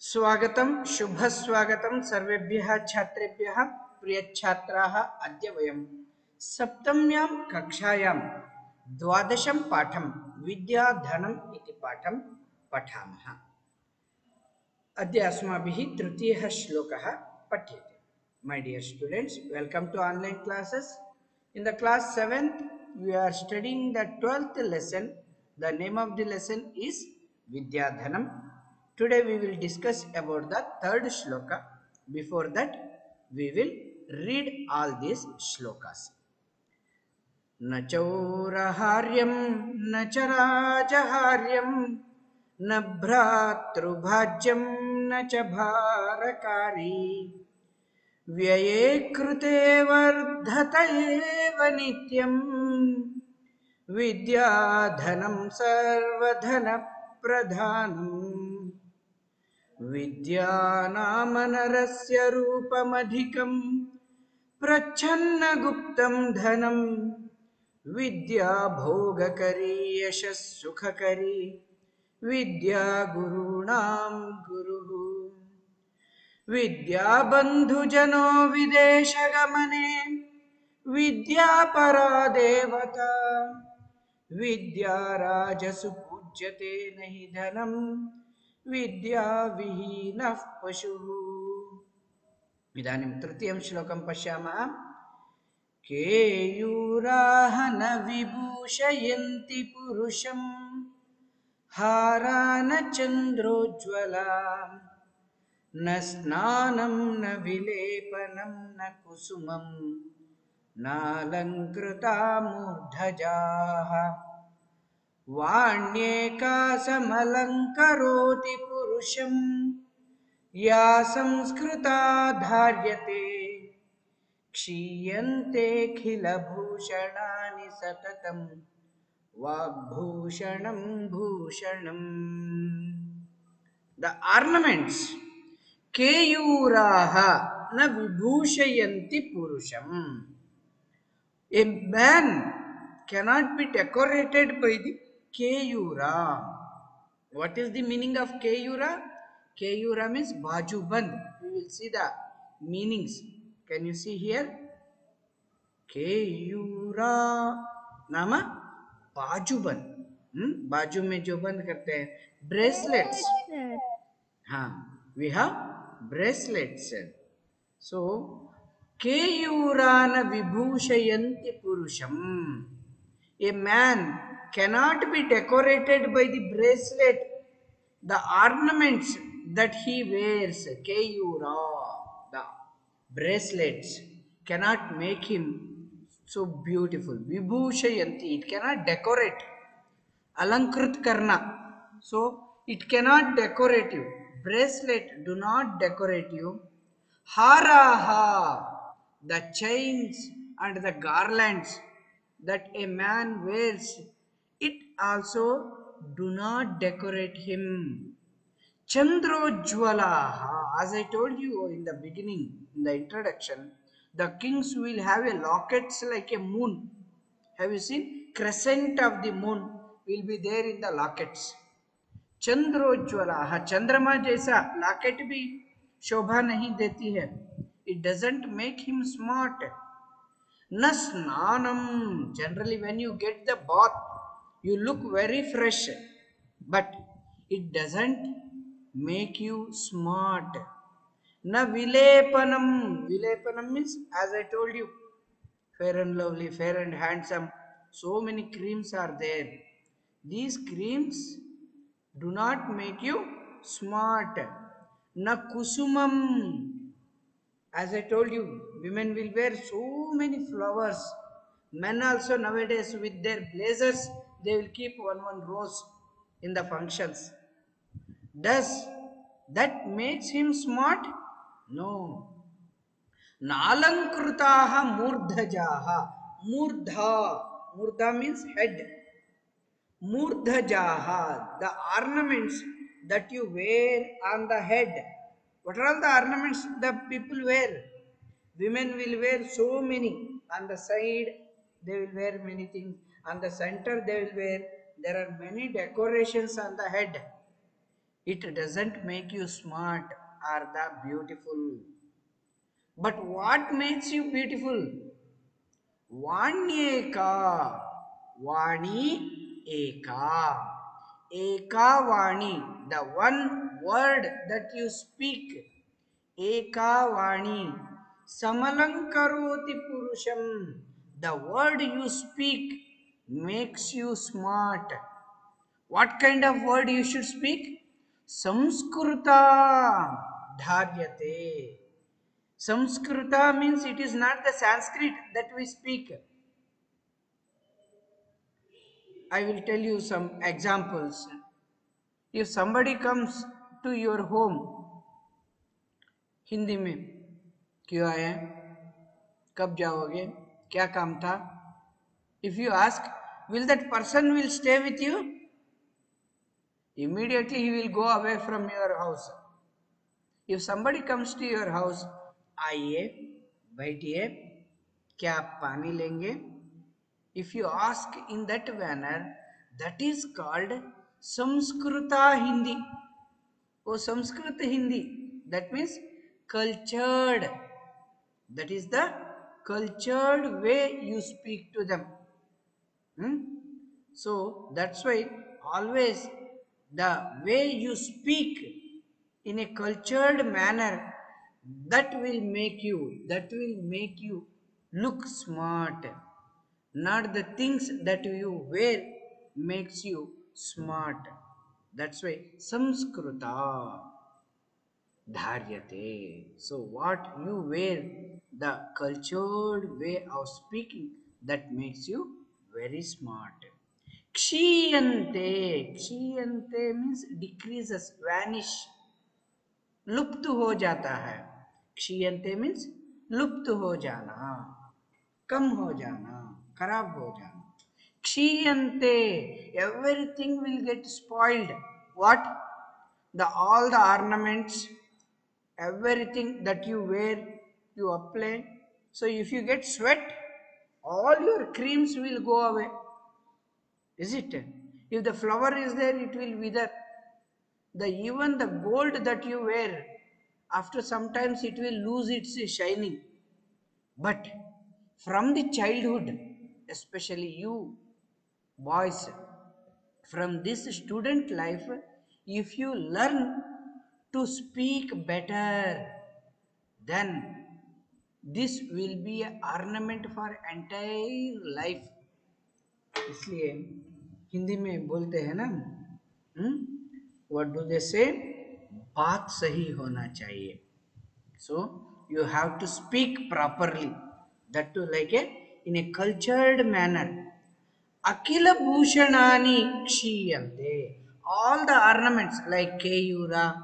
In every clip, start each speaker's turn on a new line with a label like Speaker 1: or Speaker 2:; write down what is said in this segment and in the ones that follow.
Speaker 1: स्वागतं शुभस्वागतं सर्वेभ्यः छात्रेभ्यः प्रियछात्राः। अद्य वयं सप्तम्यां कक्षायां द्वादशं पाठं विद्याधनम् इति पाठं पठामः। अद्य अस्माभिः तृतीयः श्लोकः पठ्यते। My dear students, welcome to online classes. In the class 7th, we are studying the 12th lesson. The name of the lesson is Vidyadhanam. Today we will discuss about the third shloka. Before that, we will read all these shlokas. न चौरहार्यं न च राजहार्यं न भ्रातृभाज्यं न च भारकारी व्यये कृते वर्धत एव नित्यं विद्याधनं सर्वधनप्रधानम् विद्यानामनरस्य रूपमधिकं प्रच्छन्नगुप्तं धनं विद्या भोगकरी यशः सुखकरी विद्या गुरूणां गुरुः विद्या बन्धुजनो विदेशगमने विद्या परा देवता विद्या राजसु पूज्यते न हि धनं विद्या विहीनः पशुः। इदानीं तृतीयं श्लोकं पश्यामः। केयूराः न विभूषयन्ति पुरुषं हारा न चन्द्रोज्ज्वला न स्नानं न विलेपनं न कुसुमं नालङ्कृता मूर्धजाः वाण्येका समलङ्करोति पुरुषं या संस्कृता धार्यते क्षीयन्तेऽखिलभूषणानि सततं वाग्भूषणं भूषणम्। The ornaments केयूराः न विभूषयन्ति पुरुषं. A man cannot be decorated by the keyura. What is the meaning of keyura? Keyura means bajuband. We will see the meanings. Can you see here? Keyura नामा बाजूबंद. बाजू में जो बंद करते हैं, bracelets. हाँ, we have bracelets. So Keyurana vibhushayanti purusham. A man cannot be decorated by the bracelet, the ornaments that he wears. Keyura, the bracelets cannot make him so beautiful. Vibhushayanti, it cannot decorate. Alankrit karna. So it cannot decorate you. Bracelet do not decorate you. Haraha, the chains and the garlands that a man wears, it also do not decorate him. Chandrojwalaha, as I told you in the beginning, in the introduction, the kings will have a lockets like a moon. Have you seen? Crescent of the moon will be there in the lockets. चंद्रोज्वला, चंद्रमा जैसा locket भी शोभा नहीं देती है. It doesn't make him smart. न स्नानम, generally when you get the bath you look very fresh, but it doesn't make you smart. न विलेपनम, विलेपनम means, as I told you, fair and lovely, fair and handsome, so many creams are there. These creams do not make you smart. Na kusumam, as I told you, women will wear so many flowers. Men also nowadays with their blazers, they will keep one rose in the functions. Does that makes him smart? No. Nalankrutaha murdhajaha. Murdha means head. Murdhajaha, the ornaments that you wear on the head. What are all the ornaments the people wear? Women will wear so many. On the side they will wear many things. On the center they will wear. There are many decorations on the head. It doesn't make you smart or the beautiful. But what makes you beautiful? Vanyeka. Vani eka. Eka vani. The one word that you speak. Eka vani. Samalankaroti purusham. The word you speak makes you smart. What kind of word you should speak? Samskrita dharyate. Samskrita means it is not the Sanskrit that we speak. I will tell you some examples. If somebody comes to your home, Hindi में क्यों आए, कब जाओगे, क्या काम था? If you ask, will that person will stay with you? Immediately he will go away from your house. If somebody comes to your house, आइए, बैठिए, क्या आप पानी लेंगे? If you ask in that manner, that is called Samskrita Hindi. Oh, Sanskrit Hindi. That means cultured. That is the cultured way you speak to them. So that's why always the way you speak in a cultured manner, that will make you look smart. Not the things that you wear makes you smart. That's why Samskrita dharyate. So what you wear, the cultured way of speaking, that makes you very smart. Kshiyante. Kshiyante means decreases, vanish. लुप्त हो जाता है. क्षीयन्ते means लुप्त हो जाना, कम हो जाना, खराब हो जाना. क्षीयन्ते, everything will get spoiled. What? The all the ornaments, everything that you wear, you apply. So if you get sweat, all your creams will go away. Is it? If the flower is there, it will wither. Even the gold that you wear, after sometimes it will lose its shining. But from the childhood, especially you boys, from this student life, if you learn to speak better, then this will be an ornament for entire life. इसलिए हिंदी में बोलते हैं ना, what do they से, बात सही होना चाहिए. So you have to speak properly, that too like a in a cultured manner. Akila bhushanani kshiyante. All the ornaments like keyura,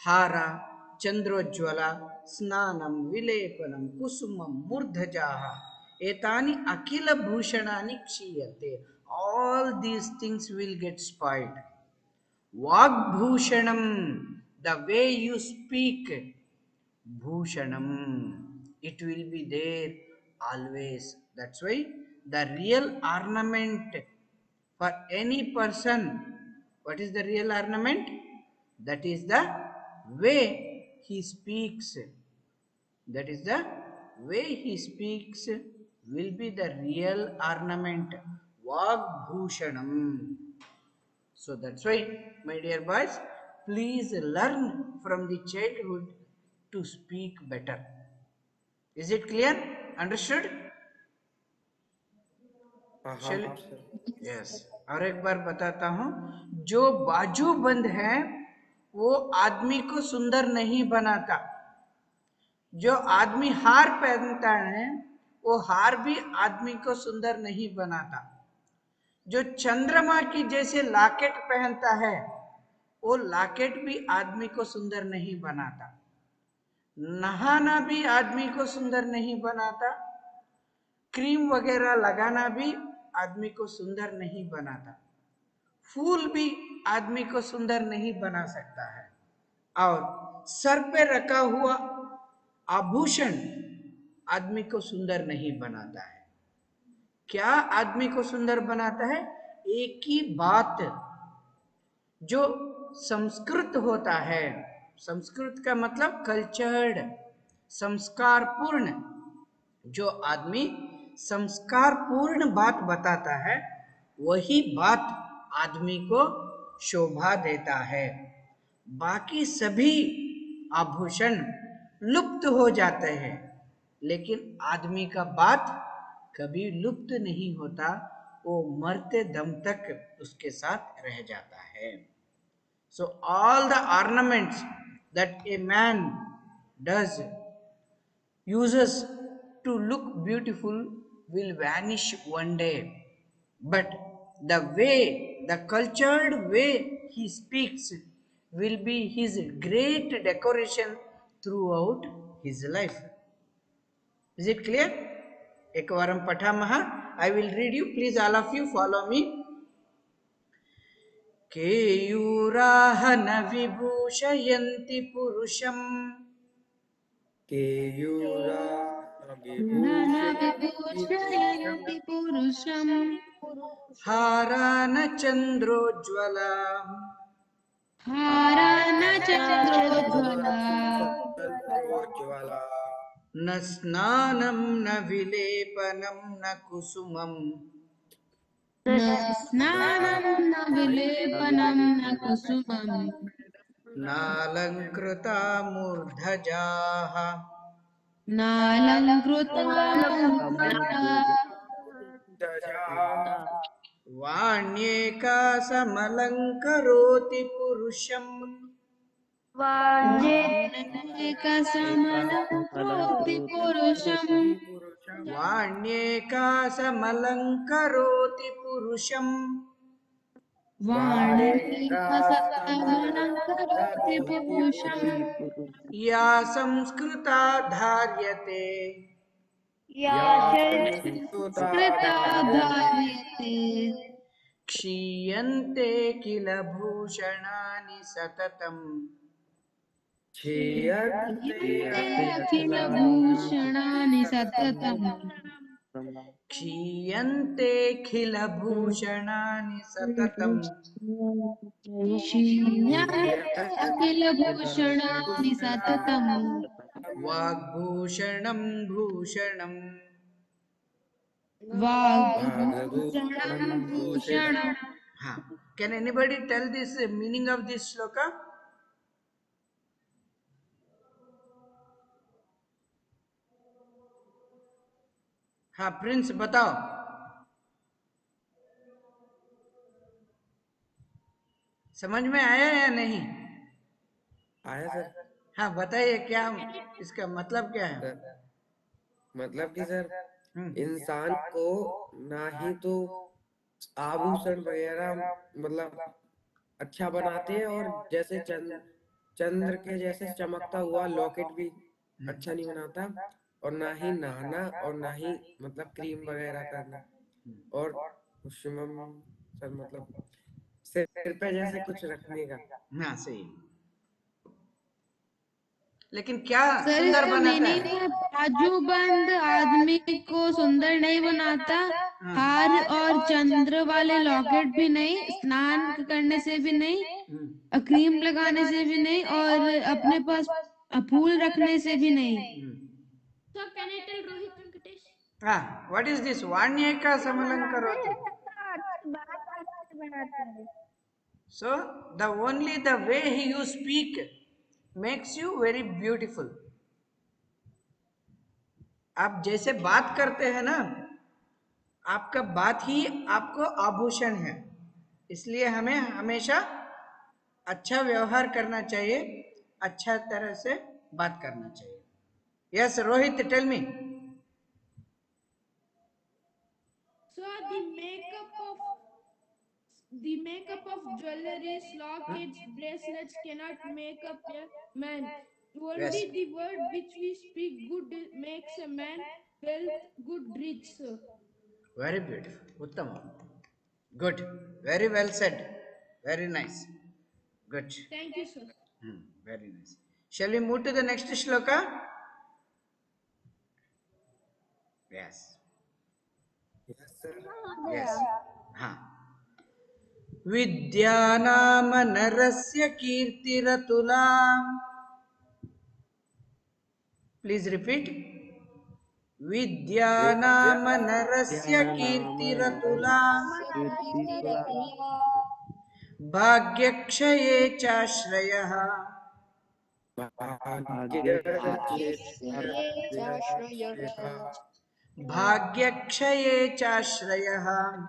Speaker 1: hara, chandrojvala, snanam, vilepanam, kusumam, murdhajaha, etani akila bhushanani kshiyante. All these things will get spoiled. Vagbhushanam, the way you speak, bhushanam, it will be there always. That's why the real ornament for any person, what is the real ornament? That is the way he speaks. That is the way he speaks will be the real ornament. Vagbhushanam. So that's why, my dear boys, please learn from the childhood to speak better. Is it clear? Understood?
Speaker 2: हाँ
Speaker 1: Shall
Speaker 2: सर.
Speaker 1: yes. और एक बार बताता हूं, जो बाजू बंद है वो आदमी को सुंदर नहीं बनाता. जो आदमी हार पहनता है वो हार भी आदमी को सुंदर नहीं बनाता. जो चंद्रमा की जैसे लॉकेट पहनता है वो लॉकेट भी आदमी को सुंदर नहीं बनाता. नहाना भी आदमी को सुंदर नहीं बनाता. क्रीम वगैरह लगाना भी आदमी को सुंदर नहीं बनाता. फूल भी आदमी को सुंदर नहीं बना सकता है. और सर पे रखा हुआ आभूषण आदमी को सुंदर नहीं बनाता है. क्या आदमी को सुंदर बनाता है? एक ही बात, जो संस्कृत होता है। संस्कृत का मतलब कल्चर्ड, संस्कार पूर्ण। जो आदमी संस्कार पूर्ण बात बताता है वही बात आदमी को शोभा देता है। बाकी सभी आभूषण लुप्त हो जाते हैं, लेकिन आदमी का बात कभी लुप्त नहीं होता, वो मरते दम तक उसके साथ रह जाता है। So all the ornaments that a man does uses to look beautiful will vanish one day, but the way, the cultured way he speaks will be his great decoration throughout his life. Is it clear? Ekvaram pathamah. I will read you. Please, all of you, follow me. केयूराः न विभूषयन्ति पुरुषम्
Speaker 2: विभूषयन्ति पुरुषम्
Speaker 1: हारा न चन्द्रोज्ज्वला
Speaker 2: हारा न चन्द्रोज्ज्वला
Speaker 1: न स्नानं न विलेपनं न कुसुमम्
Speaker 2: न स्नानं न विलेपनं न कुसुमम्
Speaker 1: नालङ्कृता मूर्धजाः
Speaker 2: नालङ्कृता मूर्धजा
Speaker 1: वाण्येका समलङ्करोति पुरुषम्
Speaker 2: वाण्येकसमलङ्करोति पुरुषम्
Speaker 1: वाण्येका समलङ्करोति पुरुषम्
Speaker 2: वाण्येकसमलङ्करोति पुरुषम्
Speaker 1: या संस्कृता धार्यते
Speaker 2: संस्कृता धार्यते
Speaker 1: क्षीयन्ते किल भूषणानि सततम्
Speaker 2: अखिलभूषणानि सततम्
Speaker 1: क्षीयन्ते किल भूषणानि सततम्
Speaker 2: क्षीयन्ते अखिलभूषणानि सततम्
Speaker 1: वाग्भूषणं भूषणम्
Speaker 2: वाग्भूषणं भूषणम्
Speaker 1: हाँ, can anybody tell this meaning of this shloka? हाँ प्रिंस बताओ। समझ में आया या नहीं
Speaker 3: आया सर।
Speaker 1: हाँ बताइए, क्या इसका मतलब क्या है?
Speaker 3: मतलब कि सर इंसान को ना ही तो आभूषण वगैरह मतलब अच्छा बनाते हैं, और जैसे चंद्र के जैसे चमकता हुआ लॉकेट भी अच्छा नहीं बनाता, और ना ही नहाना, और ना ही मतलब क्रीम वगैरह करना, और कुसुमम सर मतलब सिर पे जैसे कुछ रखने का।
Speaker 1: हाँ सही, लेकिन क्या
Speaker 2: सर
Speaker 1: सुंदर
Speaker 2: इसका
Speaker 1: बनाता
Speaker 2: मीनिंग
Speaker 1: है?
Speaker 2: है बाजूबंद आदमी को सुंदर नहीं बनाता, हार और चंद्र वाले लॉकेट भी नहीं, स्नान करने से भी नहीं, क्रीम लगाने से भी नहीं, और अपने पास फूल रखने से भी नहीं।
Speaker 4: So can I tell Rohit Venkatesh?
Speaker 1: हाँ, what is this? वाण्येका समलंकरोति. So the only the way you speak makes you very beautiful. आप जैसे बात करते हैं ना, आपका बात ही आपको आभूषण है, इसलिए हमें हमेशा अच्छा व्यवहार करना चाहिए, अच्छा तरह से बात करना चाहिए। यस रोहित, tell me.
Speaker 4: So the makeup of jewelries, lockets, bracelets cannot make up a man. Only
Speaker 1: Yes.
Speaker 4: the word which we speak good makes a man wealth, good, rich. Sir.
Speaker 1: Very beautiful. Uttam. Good. Very well said. Very nice. Good.
Speaker 4: Thank you, sir.
Speaker 1: Very nice. Shall we move to the next shloka? Yes.
Speaker 3: Yes, sir.
Speaker 1: Yes. हाँ. विद्यानामनरस्य कीर्तिरतुलाम्. Please repeat. विद्यानामनरस्य कीर्तिरतुलाम्. भाग्यक्षये चाश्रयः. भाग्यक्षये चाश्रयः.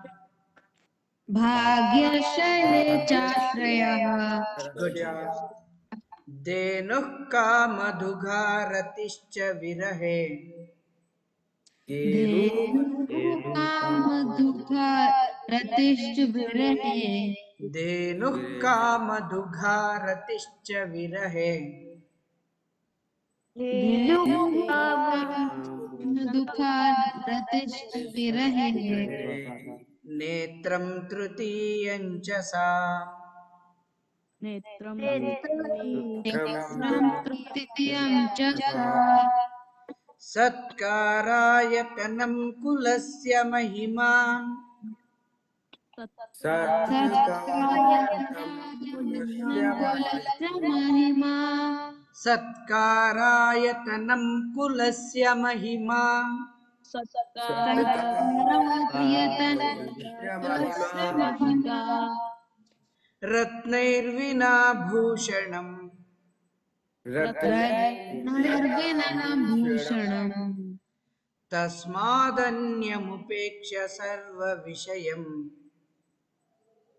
Speaker 2: भाग्यशये चाश्रयः.
Speaker 1: Good. धेनुः कामधुघारतिश्च विरहे.
Speaker 2: धेनुकामधुघारतिश्च विरहे.
Speaker 1: धेनुः कामधुघारतिश्च विरहे.
Speaker 2: धेनुकामधुघारतिश्च विरहे.
Speaker 1: नेत्रं तृतीयं च सा.
Speaker 2: नेत्रं तृतीयं च सा.
Speaker 1: सत्कारायतनं कुलस्य महिमा.
Speaker 2: कुलस्य महिमा.
Speaker 1: सत्कारायतनं कुलस्य महिमा. रत्नैर्विना भूषणम्.
Speaker 2: रत्नैर्विनाभूषणम्.
Speaker 1: तस्मादन्यमुपेक्ष्य सर्वविषयम्.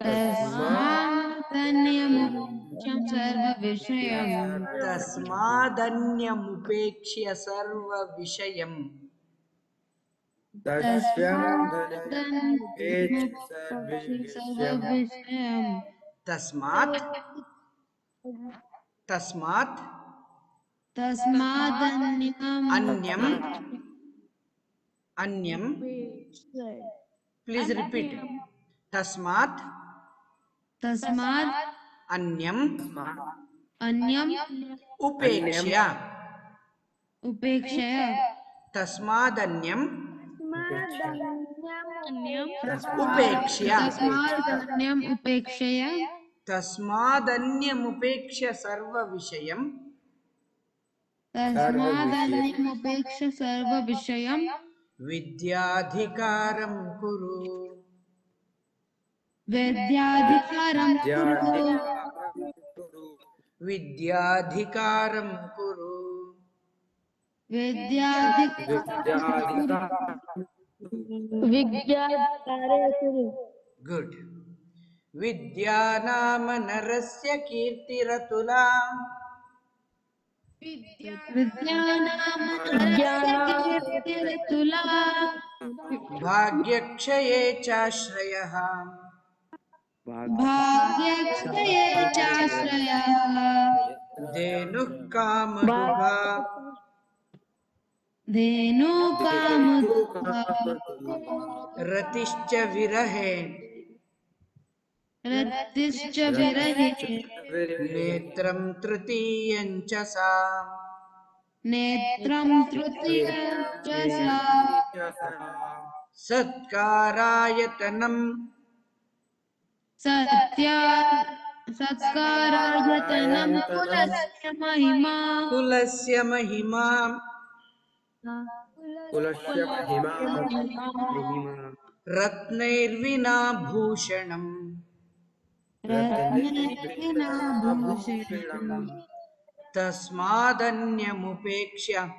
Speaker 2: तस्मादन्यमुपेक्ष्य सर्वविषयम्.
Speaker 1: तस्मादन्यमुपेक्ष्य सर्वविषयम्.
Speaker 2: सर्वविषयम्.
Speaker 1: तस्मात् तस्मात् अन्यम् अन्यम्. Please repeat. तस्मात्
Speaker 2: तस्मात्
Speaker 1: अन्यम्
Speaker 2: अन्यम्
Speaker 1: उपेक्ष्य.
Speaker 2: उपेक्षय.
Speaker 1: तस्मादन्यम् उपेक्ष्य.
Speaker 2: तस्मादन्यम् उपेक्षय.
Speaker 1: तस्मादन्यमुपेक्ष्य सर्वविषयम्.
Speaker 2: तस्मादन्यमुपेक्ष्य सर्वविषयम्.
Speaker 1: विद्याधिकारं कुरु.
Speaker 2: विद्याधिकारं कुरु.
Speaker 1: विद्याधिकारं कुरु. गुड. विद्यानामनरस्य कीर्तिरतुला.
Speaker 2: विद्यानामनरस्य
Speaker 1: भाग्यक्षये चाश्रयः.
Speaker 2: भाग्यक्षये चाश्रयः.
Speaker 1: धेनुः कामधुघा.
Speaker 2: धेनुकामधुघा.
Speaker 1: रतिश्च विरहे.
Speaker 2: रतिश्च विरहे.
Speaker 1: नेत्रं तृतीयं च सा.
Speaker 2: नेत्रं तृतीयं च सा.
Speaker 1: सत्कारायतनम्
Speaker 2: सत्कारायतनं कुलस्य महिमा.
Speaker 1: कुलस्य महिमा. रत्नैर्विना भूषणम्.
Speaker 2: रत्नैर्विनाभूषणम्.
Speaker 1: तस्मादन्यमुपेक्ष्य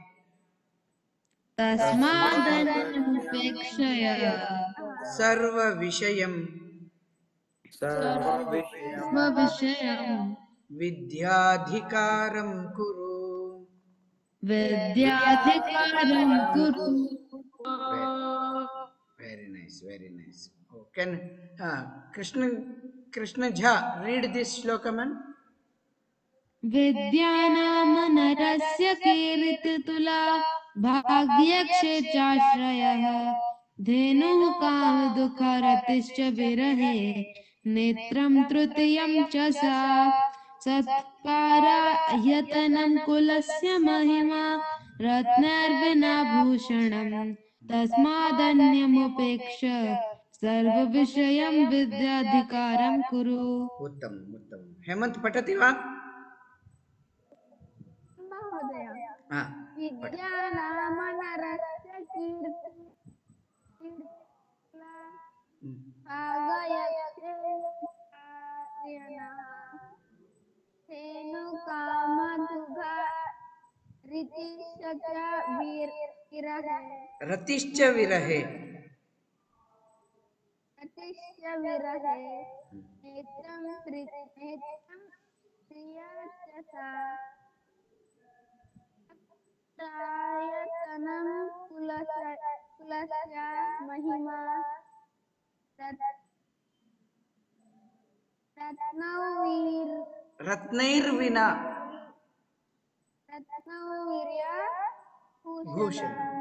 Speaker 2: तस्मादन्यमुपेक्षय
Speaker 1: सर्वविषयम्.
Speaker 2: सर्वविषयम्.
Speaker 1: विद्याधिकारं कुरु.
Speaker 2: विद्याधिकारं कुरु.
Speaker 1: Very nice, very nice. Oh, can Krishna Jha read this shloka, man?
Speaker 2: विद्यानामनरस्य कीर्तितुला. भाग्यक्षे चाश्रयः. धेनुः कामदुःखरतिश्च विरहे. नेत्रं तृतीयं च सा. सत्कारायतनं कुलस्य महिमा. रत्नैर्विनाभूषणम्. तस्मादन्यमुपेक्ष्य सर्वविषयं विद्याधिकारं कुरु।
Speaker 1: उत्तमम् उत्तमम्। हेमंत पठति वा?
Speaker 4: महोदय
Speaker 1: हा, पठ।
Speaker 4: विद्यानामनरस्य कीर्तिर्ला भागयत्येषार्यणः धेनुकामदुघा रीतिश्च विरहे
Speaker 1: रतिश्च विरहे।
Speaker 4: रतिश्च विरहे नेत्रं प्रिया च सा प्रायतनं कुलस्य महिमा रत्नवीर
Speaker 1: रत्नैर्विना
Speaker 4: रत्नवीर्य
Speaker 1: भूषण।
Speaker 4: भूषणं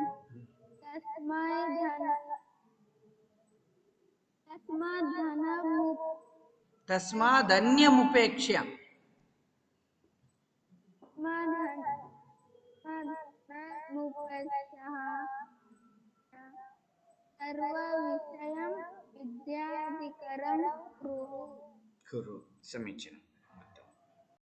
Speaker 1: तस्मादन्यमुपेक्ष्य
Speaker 4: तस्माद्धनमुपैक्षः सर्वविषयं विद्याधिकारं कुरु।
Speaker 1: कुरु। समीचीनम्।